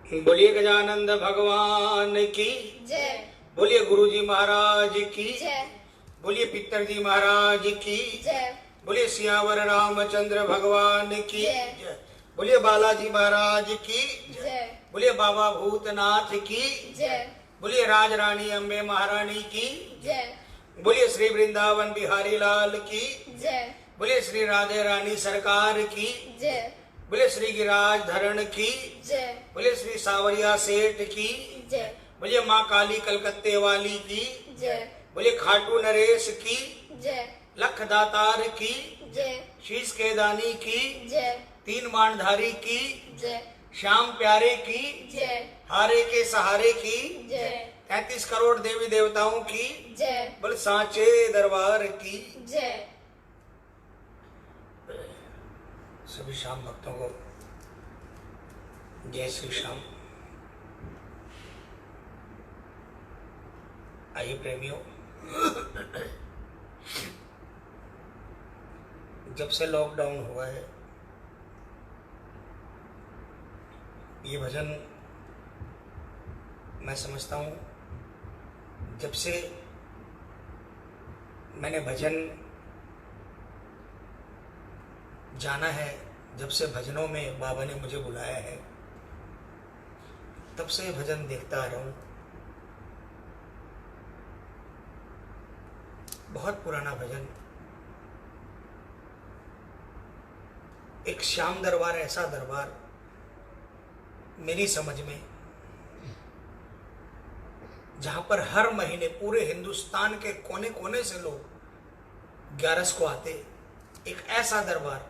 बोलिए गजानंद भगवान की जय। बोलिए गुरुजी महाराज की जय। बोलिए पितरजी महाराज की जय। बोलिए सियावर रामचंद्र भगवान की जय। बोलिए बालाजी महाराज की जय। बोलिए बाबा भूतनाथ की जय। बोलिए राज रानी अम्बे महारानी की जय। बोलिए श्री वृंदावन बिहारी लाल की जय। बोलिए श्री राधे रानी सरकार की जय। बोलिए श्री गिरिराज धरण की जय। बोलिए श्री सावरिया सेठ की जय। बोलिए माँ काली कलकत्ते वाली की जय। बोलिए खाटू नरेश की जय। लख दातार की जय। शीश केदानी की जय। तीन बाणधारी की जय। श्याम प्यारे की जय। हारे के सहारे की जय। 33 करोड़ देवी देवताओं की जय। बोल सांचे दरबार की जय। सभी श्याम भक्तों को जय श्री श्याम। आइए प्रेमियों, जब से लॉकडाउन हुआ है ये भजन मैं समझता हूँ जब से मैंने भजन जाना है, जब से भजनों में बाबा ने मुझे बुलाया है तब से भजन देखता आ रहा हूँ। बहुत पुराना भजन, एक श्याम दरबार ऐसा दरबार मेरी समझ में जहां पर हर महीने पूरे हिंदुस्तान के कोने कोने से लोग 11 को आते, एक ऐसा दरबार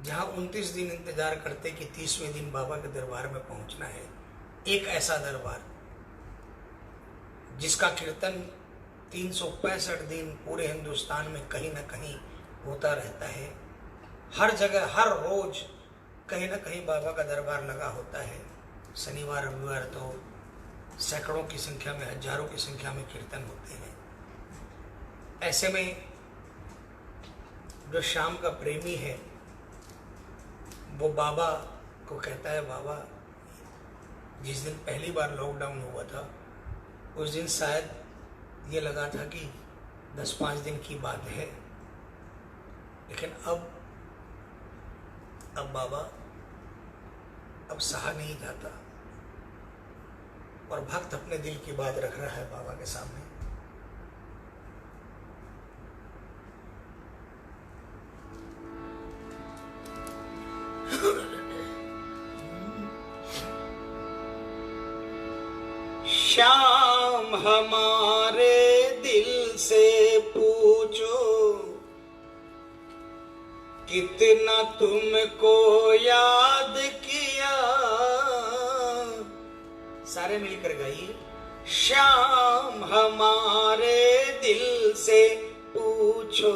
जहां 29 दिन इंतजार करते कि 30वें दिन बाबा के दरबार में पहुंचना है। एक ऐसा दरबार जिसका कीर्तन 365 दिन पूरे हिंदुस्तान में कहीं ना कहीं होता रहता है। हर जगह हर रोज कहीं ना कहीं बाबा का दरबार लगा होता है। शनिवार रविवार तो सैकड़ों की संख्या में, हजारों की संख्या में कीर्तन होते हैं। ऐसे में जो शाम का प्रेमी है वो बाबा को कहता है, बाबा जिस दिन पहली बार लॉकडाउन हुआ था उस दिन शायद ये लगा था कि 10-5 दिन की बात है, लेकिन अब बाबा अब सहा नहीं जाता और भक्त अपने दिल की बात रख रहा है बाबा के सामने। श्याम हमारे दिल से पूछो कितना तुमको याद किया। सारे मिलकर गाइए। श्याम हमारे दिल से पूछो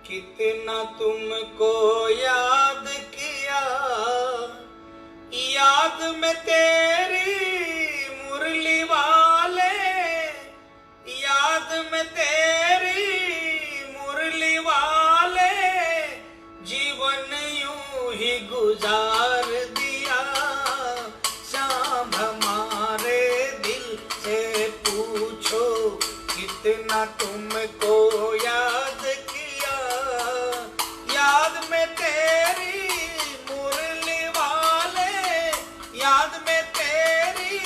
कितना तुमको याद किया। याद में तेरी मुरली वाले, याद में तेरी मुरली वाले जीवन यूं ही गुजार दिया। शाम हमारे दिल से पूछो कितना तुमको याद किया। याद में तेरी मुरली वाले, याद में तेरी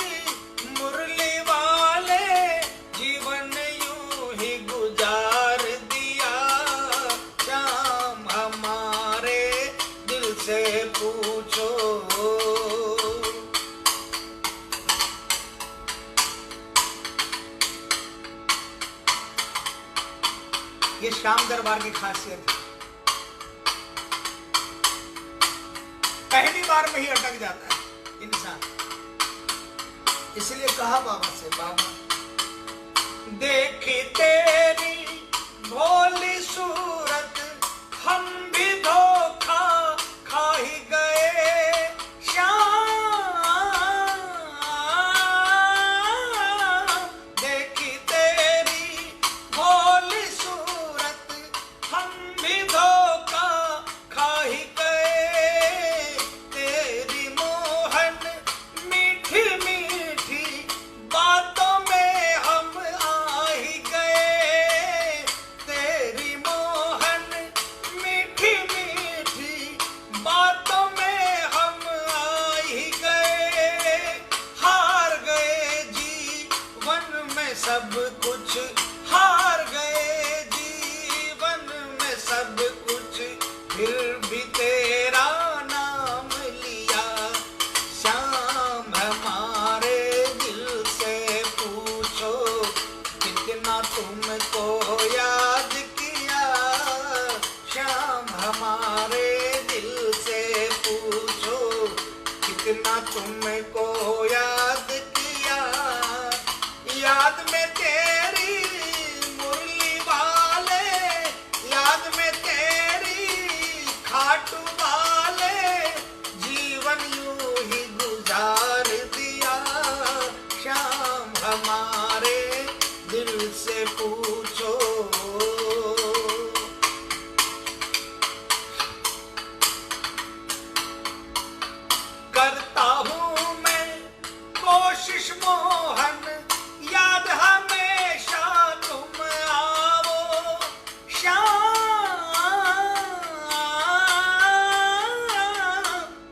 मुरली वाले जीवन यूं ही गुजार दिया। शाम हमारे दिल से पूछो। ये श्याम दरबार की खासियत है, पहली बार में ही अटक जाता है इंसान। इसलिए कहा बाबा से, बाबा देखी तेरी भोली सूरत हम भी धोखा खा ही गए। श्याम देखी तेरी भोली सूरत हम भी धोखा खा ही गए। तेरी मोहन कितना तुमको याद किया, याद में तेरी मुरली वाले, याद में तेरी खाटू वाले, जीवन यूं ही गुजार दिया। श्याम हमारे दिल से पूछो, करता हूँ मैं कोशिश मोहन, याद हमेशा तुम आओ। श्याम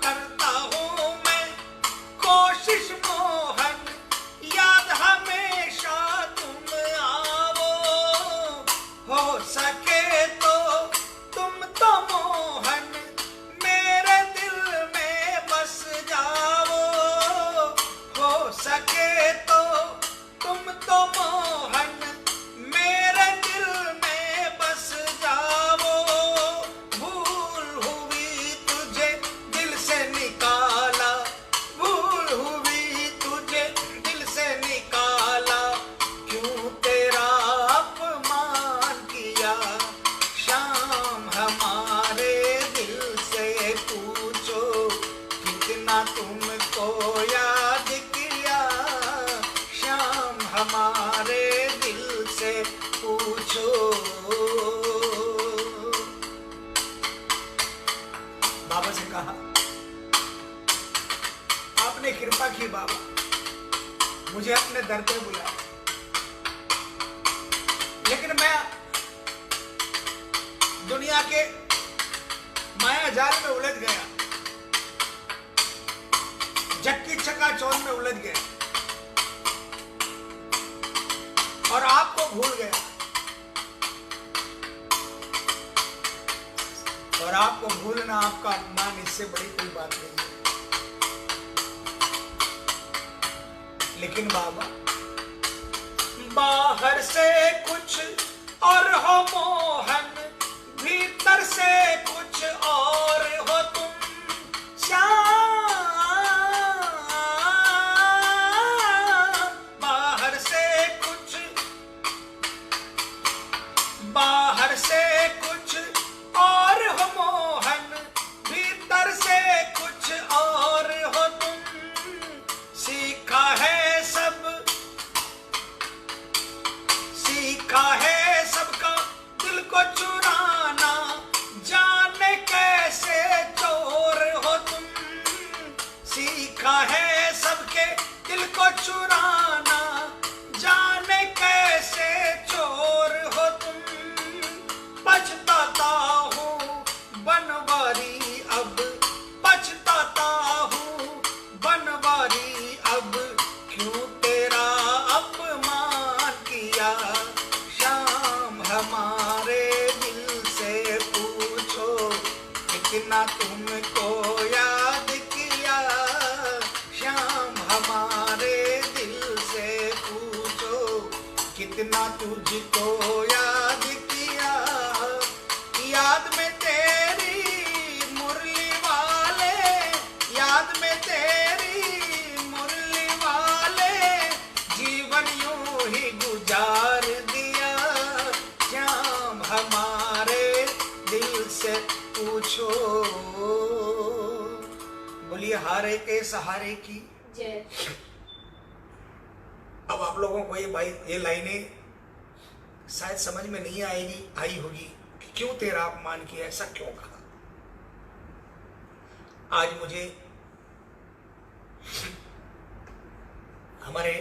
करता हूँ मैं कोशिश मोहन, याद हमेशा तुम आओ। हो सके तो तुम तो मोहन मेरे दिल में बस जाओ। हो सके तो तुम तो मोहन मेरे दिल में बस जाओ। भूल हुई तुझे दिल से निकाला, भूल हुई तुझे दिल से निकाला, क्यों तेरा अपमान किया। श्याम हमारे दिल से पूछो, कितना तुमको याद किया। श्याम हमारे दिल से पूछो। बाबा से कहा, आपने कृपा की बाबा, मुझे अपने दर पे बुलाया, लेकिन मैं दुनिया के माया जाल में उलझ गया, झक्की चकाचौंध में उलझ गया और आपको भूल गया। और आपको भूलना आपका अपमान, इससे बड़ी कोई बात नहीं है। लेकिन बाबा, बाहर से कुछ और हो मोहन, भीतर से कुछ और हो तुम। श्याम बाहर से कुछ, बाहर से कुछ और हो मोहन, भीतर से कुछ और हो तुम। सीखा है सब, सीखा है सबका दिल को चुराना, जाने कैसे चोर हो तुम। सीखा है सबके दिल को चुराना, जाने कैसे चोर हो तुम। पछताता हूँ बनवारी अब, पछताता हूँ बनवारी अब, क्यों तेरा अपमान किया। श्याम हमारे दिल से पूछो, कितना तुमको याद किया। श्याम हमारे दिल से पूछो, कितना तुझको याद किया। याद में तेरी मुरली वाले, याद में तेरी मुरली वाले, जीवन यूं ही गुजार दिया। श्याम हमारे दिल से पूछो। बोलिए हारे के सहारे की जय। अब आप लोगों को ये लाइनें शायद समझ में नहीं आई होगी कि क्यों तेरा अपमान किया, ऐसा क्यों कहा। आज मुझे हमारे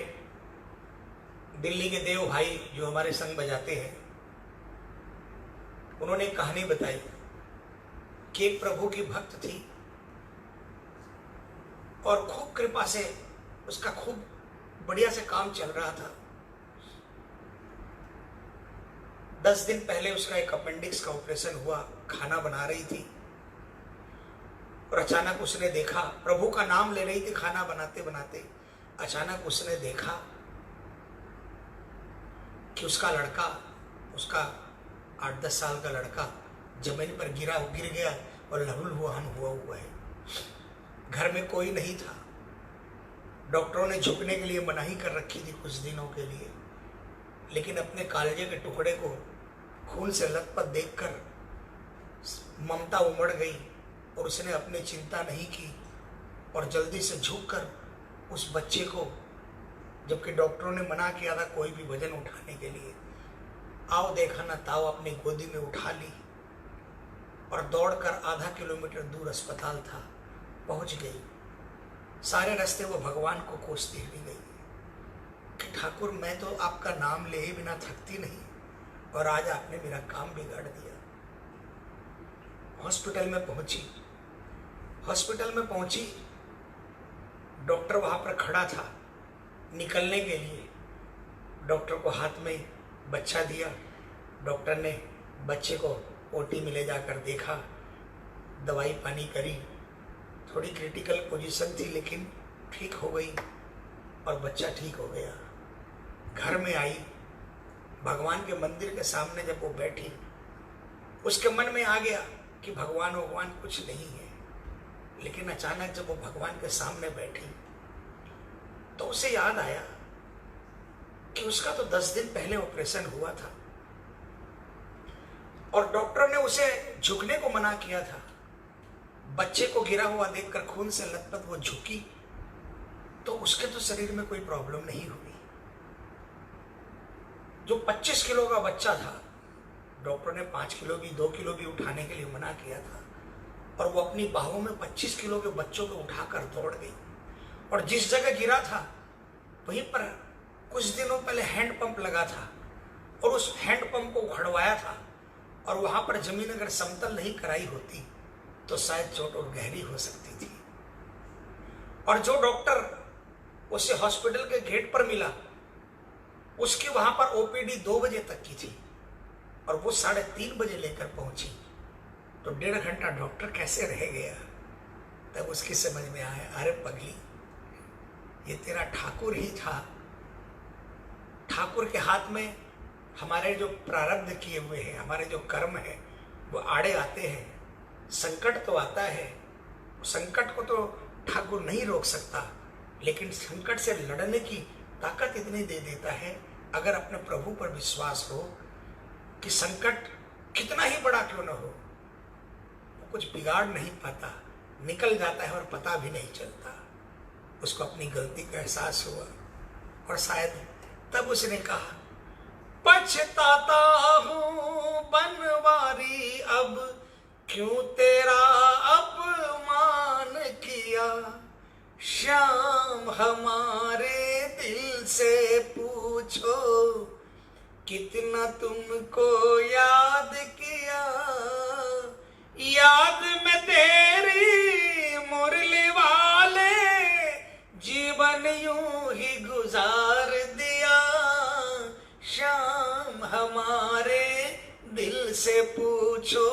दिल्ली के देव भाई जो हमारे संग बजाते हैं, उन्होंने एक कहानी बताई कि एक प्रभु की भक्त थी और खूब कृपा से उसका खूब बढ़िया से काम चल रहा था। 10 दिन पहले उसका एक अपेंडिक्स का ऑपरेशन हुआ, खाना बना रही थी और अचानक उसने देखा, प्रभु का नाम ले रही थी खाना बनाते बनाते, अचानक उसने देखा कि उसका लड़का, उसका 8-10 साल का लड़का जमीन पर गिर गया और लहूलुहान हुआ है। घर में कोई नहीं था। डॉक्टरों ने झुकने के लिए मनाही कर रखी थी कुछ दिनों के लिए, लेकिन अपने कालजे के टुकड़े को खून से लथपथ देखकर ममता उमड़ गई और उसने अपनी चिंता नहीं की और जल्दी से झुककर उस बच्चे को, जबकि डॉक्टरों ने मना किया था कोई भी वजन उठाने के लिए, आओ देखा ना ताओ अपनी गोदी में उठा ली और दौड़कर आधा किलोमीटर दूर अस्पताल था पहुंच गई। सारे रास्ते वो भगवान को कोसती हुई गई कि ठाकुर मैं तो आपका नाम ले ही बिना थकती नहीं और आज आपने मेरा काम बिगाड़ दिया। हॉस्पिटल में पहुंची, डॉक्टर वहां पर खड़ा था निकलने के लिए। डॉक्टर को हाथ में बच्चा दिया। डॉक्टर ने बच्चे को ओटी में ले जाकर देखा, दवाई पानी करी। थोड़ी क्रिटिकल पोजीशन थी लेकिन ठीक हो गई और बच्चा ठीक हो गया। घर में आई, भगवान के मंदिर के सामने जब वो बैठी, उसके मन में आ गया कि भगवान कुछ नहीं है। लेकिन अचानक जब वो भगवान के सामने बैठी तो उसे याद आया कि उसका तो 10 दिन पहले ऑपरेशन हुआ था और डॉक्टर ने उसे झुकने को मना किया था। बच्चे को गिरा हुआ देखकर खून से लथपथ वो झुकी तो उसके तो शरीर में कोई प्रॉब्लम नहीं हुई। जो 25 किलो का बच्चा था, डॉक्टर ने 5 किलो भी 2 किलो भी उठाने के लिए मना किया था और वो अपनी बाहों में 25 किलो के बच्चों को उठाकर दौड़ गई और जिस जगह गिरा था वहीं पर कुछ दिनों पहले हैंडपंप लगा था और उस हैंडपंप को उखड़वाया था और वहां पर जमीन अगर समतल नहीं कराई होती तो शायद चोट और गहरी हो सकती थी। और जो डॉक्टर उसे हॉस्पिटल के गेट पर मिला, उसकी वहां पर ओपीडी 2 बजे तक की थी और वो 3:30 बजे लेकर पहुंची तो 1.5 घंटा डॉक्टर कैसे रह गया। तब उसकी समझ में आया, अरे पगली, ये तेरा ठाकुर ही था। ठाकुर के हाथ में हमारे जो प्रारब्ध किए हुए हैं, हमारे जो कर्म है वो आड़े आते हैं। संकट तो आता है, संकट को तो ठाकुर नहीं रोक सकता, लेकिन संकट से लड़ने की ताकत इतनी दे देता है अगर अपने प्रभु पर विश्वास हो कि संकट कितना ही बड़ा क्यों न हो, वो कुछ बिगाड़ नहीं पाता, निकल जाता है और पता भी नहीं चलता। उसको अपनी गलती का एहसास हुआ और शायद तब उसने कहा, पछताता हूं बनवारी, अब क्यों तेरा अपमान किया। श्याम हमारे दिल से पूछो, कितना तुमको याद किया। याद में तेरी मुरली वाले जीवन यूं ही गुजार दिया। श्याम हमारे दिल से पूछो।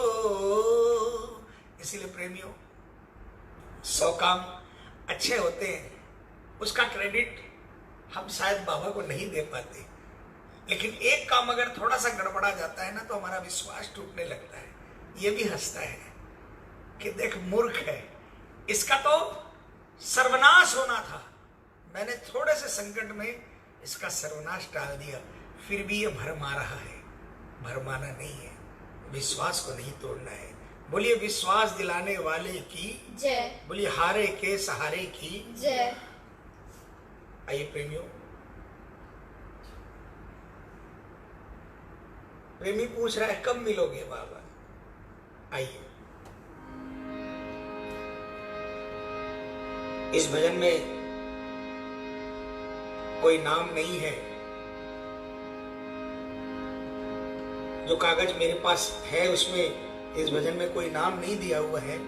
इसीलिए प्रेमियों, 100 काम अच्छे होते हैं, उसका क्रेडिट हम शायद बाबा को नहीं दे पाते, लेकिन एक काम अगर थोड़ा सा गड़बड़ा जाता है ना तो हमारा विश्वास टूटने लगता है। ये भी हंसता है कि देख मूर्ख है, इसका तो सर्वनाश होना था, मैंने थोड़े से संकट में इसका सर्वनाश टाल दिया, फिर भी ये भरमा रहा है। भरमाना नहीं है, विश्वास को नहीं तोड़ना है। बोलिए विश्वास दिलाने वाले की जय, बोलिए हारे के सहारे की जय। आइए प्रेमियों, प्रेमी पूछ रहा है कब मिलोगे बाबा। आइए, इस भजन में कोई नाम नहीं है। जो कागज मेरे पास है उसमें इस भजन में कोई नाम नहीं दिया हुआ है।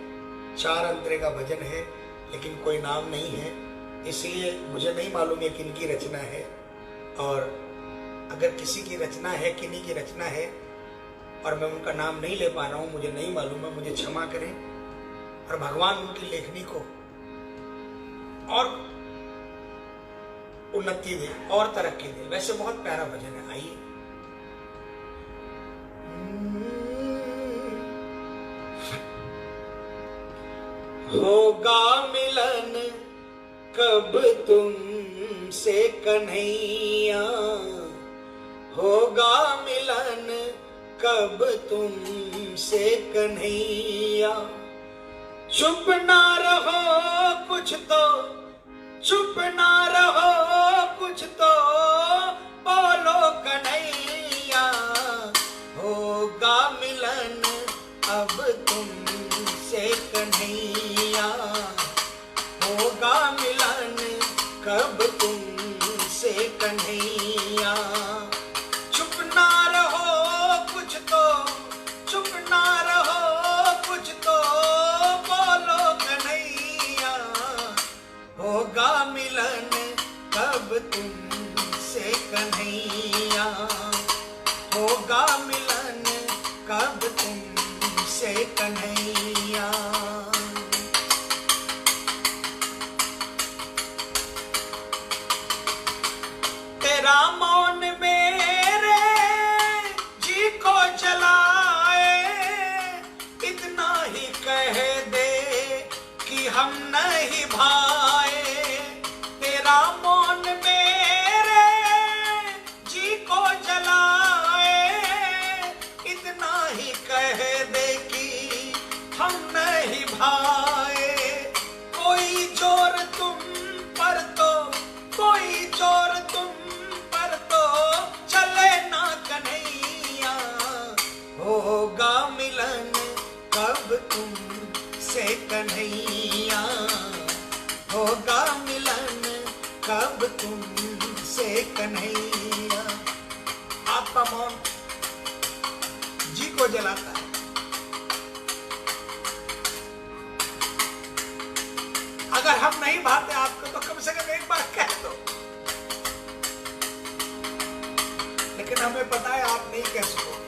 4 अंतरे का भजन है लेकिन कोई नाम नहीं है, इसलिए मुझे नहीं मालूम है किनकी रचना है। और अगर किसी की रचना है, किन्हीं की रचना है और मैं उनका नाम नहीं ले पा रहा हूँ, मुझे नहीं मालूम है, मुझे क्षमा करें और भगवान उनकी लेखनी को और उन्नति दे और तरक्की दे। वैसे बहुत प्यारा भजन है। आइए, होगा मिलन कब तुमसे कन्हैया, होगा मिलन कब तुमसे कन्हैया। चुप ना रहो कुछ तो, चुप ना रहो कुछ तो बोलो कन्हैया, होगा मिलन अब तुमसे कन्हैया, होगा मिलन कब तुमसे कन्हैया। चुप ना रहो कुछ तो, चुप ना रहो कुछ तो बोलो कन्हैया, होगा मिलन कब तुमसे कन्हैया, होगा मिलन कब तुमसे कन्हैया। तेरा मौन मेरे जी को जलाए, इतना ही कह दे कि हम नहीं भाए। तेरा मौन मेरे जी को जलाए, इतना ही कह दे कि हम नहीं भाए। कोई जोर तुम पर तो, कोई जोर तुम पर तो चले ना कन्हैया, होगा मिलन कब तुमसे कन्हैया, होगा मिलन कब तुमसे कन्हैया। आपका मौन जी को जलाता है। अगर हम नहीं भाते आपको तो कम से कम एक बार कह दो, लेकिन हमें पता है आप नहीं कह सकोगे।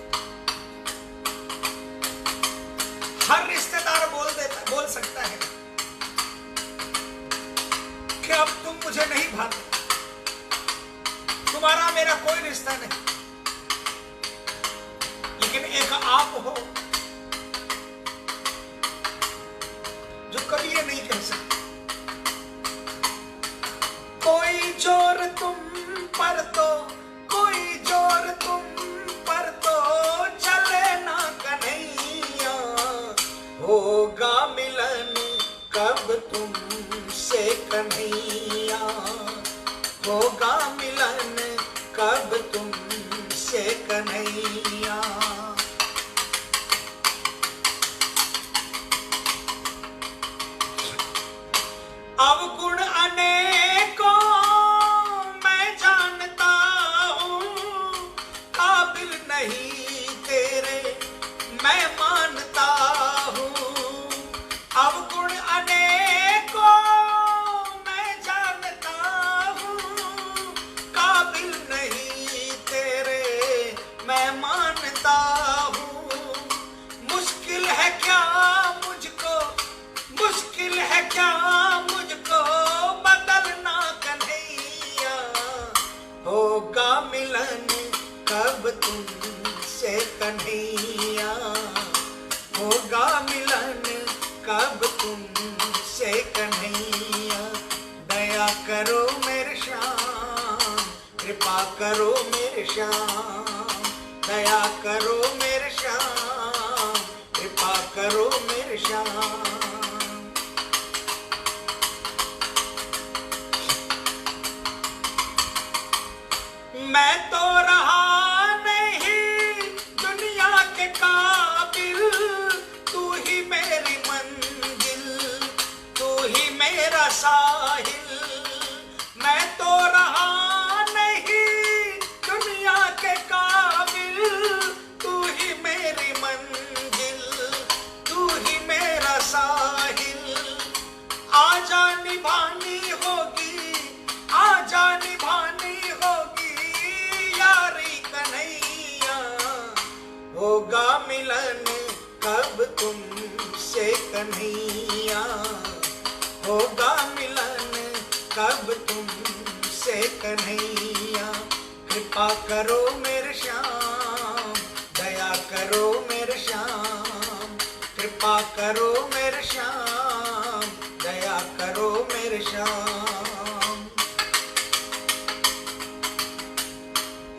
हर रिश्तेदार बोल सकता है कि अब तुम मुझे नहीं भाते, तुम्हारा मेरा कोई रिश्ता नहीं, लेकिन एक आप हो जो कभी ये नहीं कह सकते। कोई जोर तुम पर तो, कोई जोर तुम पर तो चले ना कन्हैया, होगा मिलन कब तुमसे कन्हैया, होगा मिलन कब तुमसे कन्हैया। अवगुण अनेकों मैं जानता हूँ, काबिल नहीं तेरे मैं मानता हूँ। अवगुण अनेकों मैं जानता हूँ, काबिल नहीं तेरे मैं मानता हूँ। मुश्किल है क्या मुझको, मुश्किल है क्या मुझको बदलना कन्हैया, होगा मिलन कब तुमसे कन्हैया, होगा मिलन कब तुमसे कन्हैया। दया करो मेरे श्याम, कृपा करो मेरे श्याम, दया करो मेरे श्याम, कृपा करो मेरे श्याम। मैं तो रहा नहीं दुनिया के काबिल, तू ही मेरी मंजिल, तू ही मेरा साहिल। मैं तो रहा नहीं दुनिया के काबिल, तू ही मेरी मंजिल, तू ही मेरा साहिल। आजा निभानी होगी, आजा निभानी होगी यारी कन्हैया, होगा मिलन कब तुमसे कन्हैया, होगा मिलन कब तुमसे कन्हैया। कृपा करो मेरे श्याम, दया करो मेरे श्याम, कृपा करो मेरे श्याम, श्याम।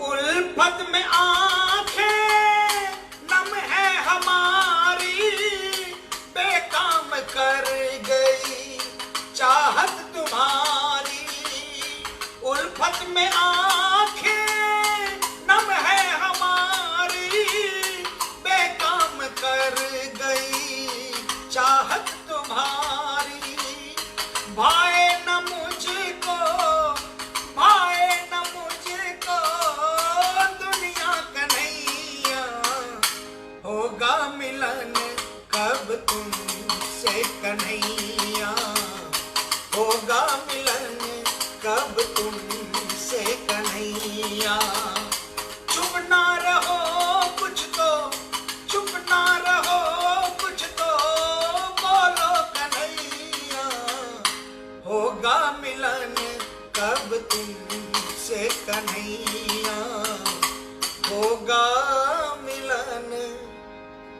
उल्फत में आंखें नम है हमारी, बेकाम कर गई चाहत तुम्हारी। उल्फत में आंखें नम है हमारी, बेकाम कर गई चाहत तुम्हारी। भाए न मुझको, भाए न मुझको दुनिया कन्हैया, होगा मिलन कब तुमसे कन्हैया, होगा मिलन कब तुमसे कन्हैया। चुप ना रहो कुछ तो, चुप ना रहो कुछ तो बोलो कन्हैया, होगा मिलन कब तुमसे कन्हैया, होगा मिलन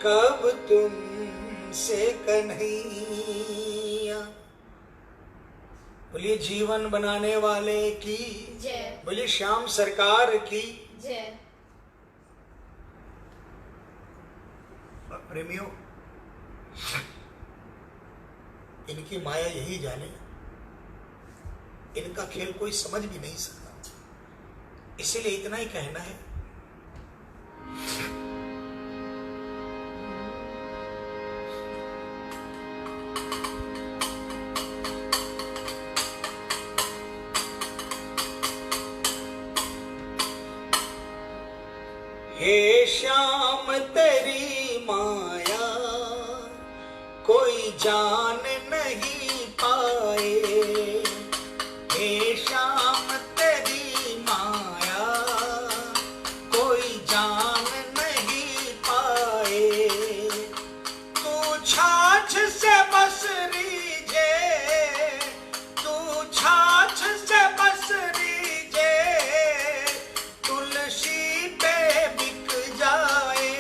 कब तुमसे कन्हैया। बोलिए जीवन बनाने वाले की जय, बोलिए श्याम सरकार की जय। प्रेमियों, इनकी माया यही जाने, इनका खेल कोई समझ भी नहीं सकता। इसीलिए इतना ही कहना है, हे श्याम तेरी माया कोई जान नहीं पाए, हे श्याम तेरी माया कोई जान नहीं पाए। तू छाछ से बस रीजे, तू छाछ से बस रीजे, तुलसी पे बिक जाए।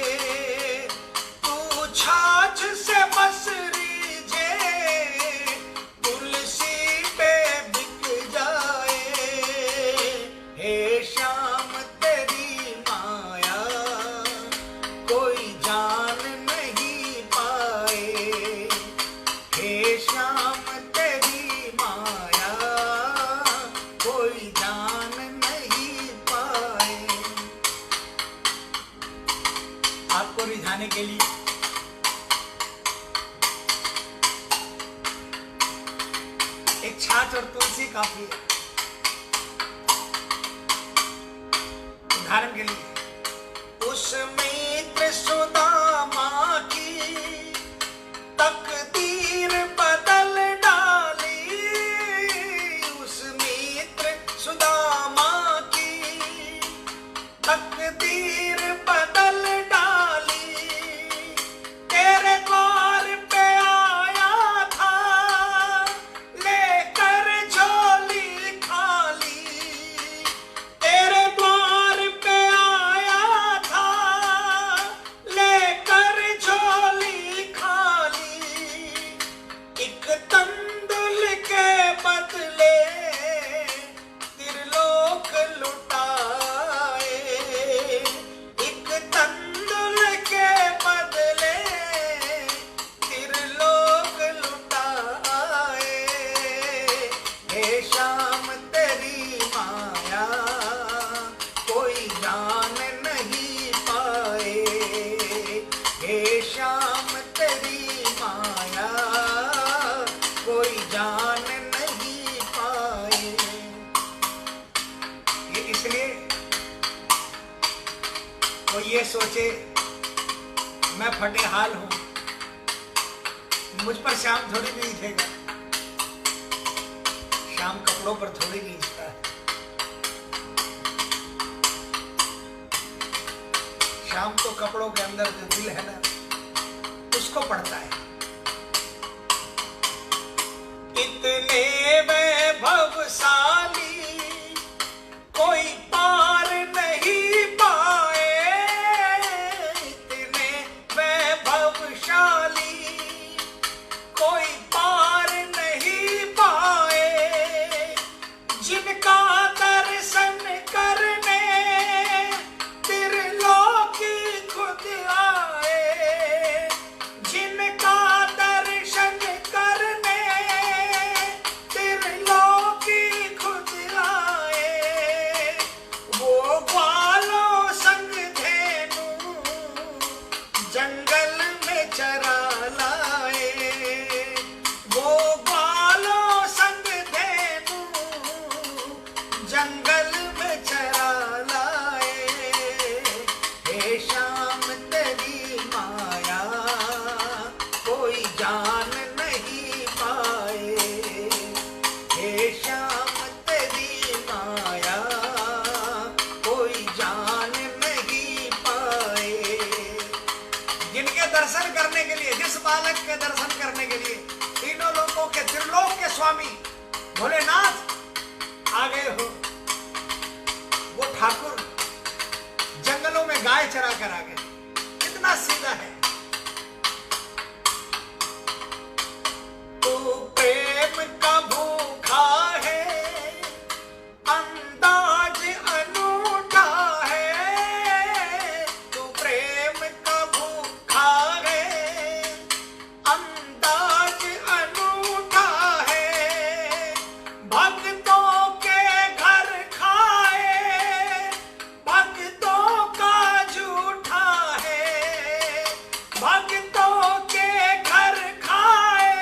तू छाछ से बस रीजे, तुलसी पे बिक जाए। हे श्याम तेरी माया कोई जान नहीं पाए, हे श्याम तेरी माया कोई जान नहीं पाए। आपको रिझाने के लिए एक छाछ और तुलसी काफी है। उदाहरण के लिए उस मित्र सुदामा की तकदीर बदल डाली, उस मित्र सुदामा की तकदीर बदल डाली। तेरे द्वार पे आया था लेकर झोली खाली, तेरे द्वार पे आया था लेकर झोली खाली। एक तंदुल के बदले त्रिलोक लुटाए, एक तंदुल के बदले त्रिलोक लुटाए। हे श्याम तेरी माया कोई जान नहीं पाए, हे श्याम तेरी माया कोई जान नहीं पाए। ये इसलिए वो ये सोचे मैं फटे हाल हूं, मुझ पर श्याम थोड़ी नहीं दिखेगा, श्याम कपड़ों पर थोड़ी नहीं दिखता है। श्याम तो कपड़ों के अंदर जो दिल है ना उसको पड़ता है। इतने वैभवशाली कोई पार नहीं पाए, इतने वैभवशाली कोई पार नहीं पाए। बालक के दर्शन करने के लिए, तीनों लोगों के त्रिलोक के स्वामी भोलेनाथ आ गए हो। वो ठाकुर जंगलों में गाय चरा कर आ गए। कितना सीधा है। तू प्रेम का भूखा है, अंदाज अनूठा है। तू प्रेम का भूखा है, अंदाज अनूठा है। भक्तों के घर खाए, भक्तों का झूठा है। भक्तों के घर खाए,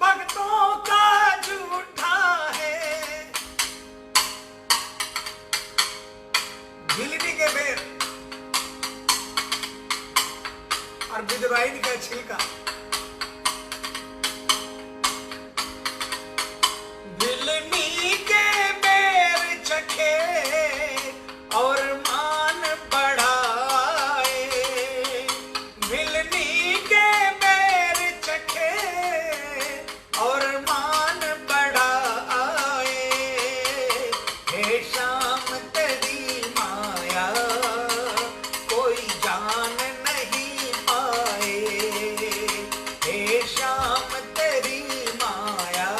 भक्तों का झूठा है। भिलनी के बेर और बिदवाइन का छिलका। भिलनी के बेर चखे और मान बढ़ाए। भिलनी के बेर चखे और मान बढ़ाए। हे श्याम तेरी माया कोई जान नहीं पाए। हे श्याम तेरी माया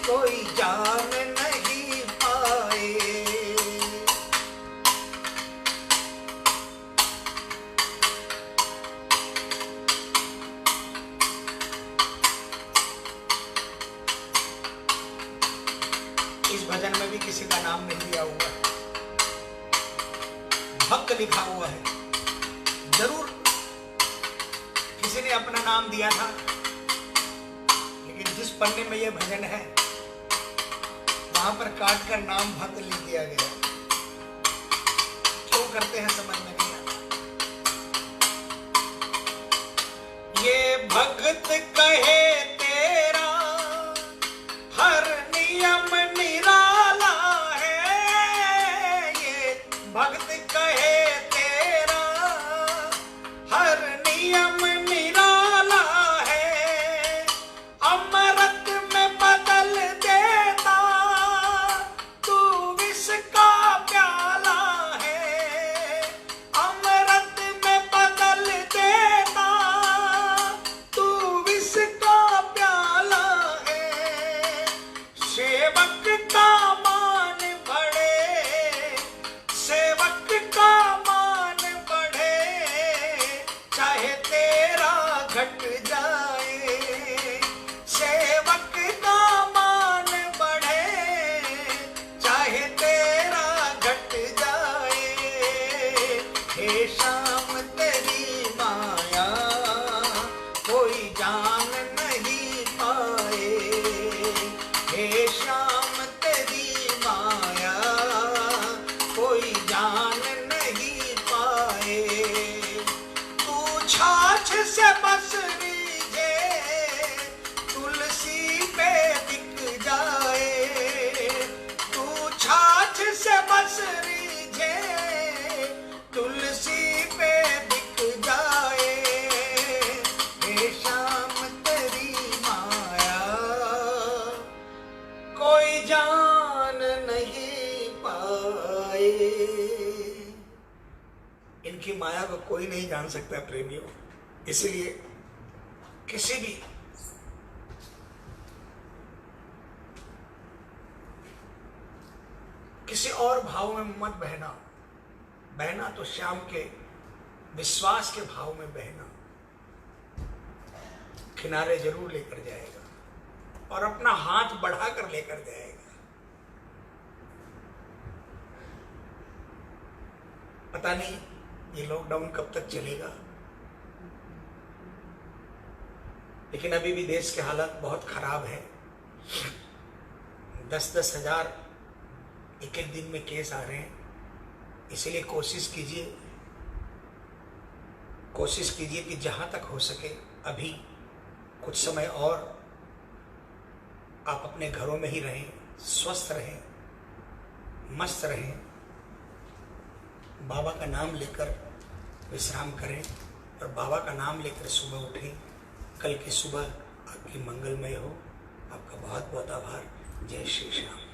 कोई जान नहीं पाए। इस भजन में भी किसी का नाम नहीं लिया हुआ है, भक्त लिखा हुआ है। जरूर किसी ने अपना नाम दिया था, लेकिन जिस पन्ने में यह भजन है वहां पर काट कर नाम भक्त लिख दिया गया। क्यों करते हैं समझ में नहीं आता। ये भक्त कहे तेरा हर नियम निराला है। ये भक्त कहे तेरा हर नियम निराला है। अमृत में बदल देता तू विष का प्याला है। अमृत में बदल देता तू विष का प्याला है। सेवक का मान बढ़े, सेवक का मान बढ़े, चाहे तेरा घट जाए। सेवक का मान बढ़े, चाहे तेरा घट जाए। हे श्याम तेरी माया कोई जान नहीं पाए। हे श्याम तेरी माया कोई जान नहीं पाए। तू छाछ से बस रीझे, तुलसी पे बिक जाए। तू छाछ से बस रीझे, तुलसी पे बिक जाए। हे श्याम तेरी माया कोई जान नहीं पाए। इनकी माया को कोई नहीं जान सकता प्रेमियों। इसलिए किसी भी किसी और भाव में मत बहना। बहना तो श्याम के विश्वास के भाव में बहना। किनारे जरूर लेकर जाएगा और अपना हाथ बढ़ाकर लेकर जाएगा। पता नहीं ये लॉकडाउन कब तक चलेगा, लेकिन अभी भी देश के हालात बहुत खराब है। 10-10 हजार एक एक दिन में केस आ रहे हैं। इसलिए कोशिश कीजिए कि जहां तक हो सके अभी कुछ समय और आप अपने घरों में ही रहें, स्वस्थ रहें, मस्त रहें, बाबा का नाम लेकर विश्राम करें। और बाबा का नाम लेकर सुबह उठें। कल की सुबह आपकी मंगलमय हो। आपका बहुत बहुत आभार। जय श्री श्याम।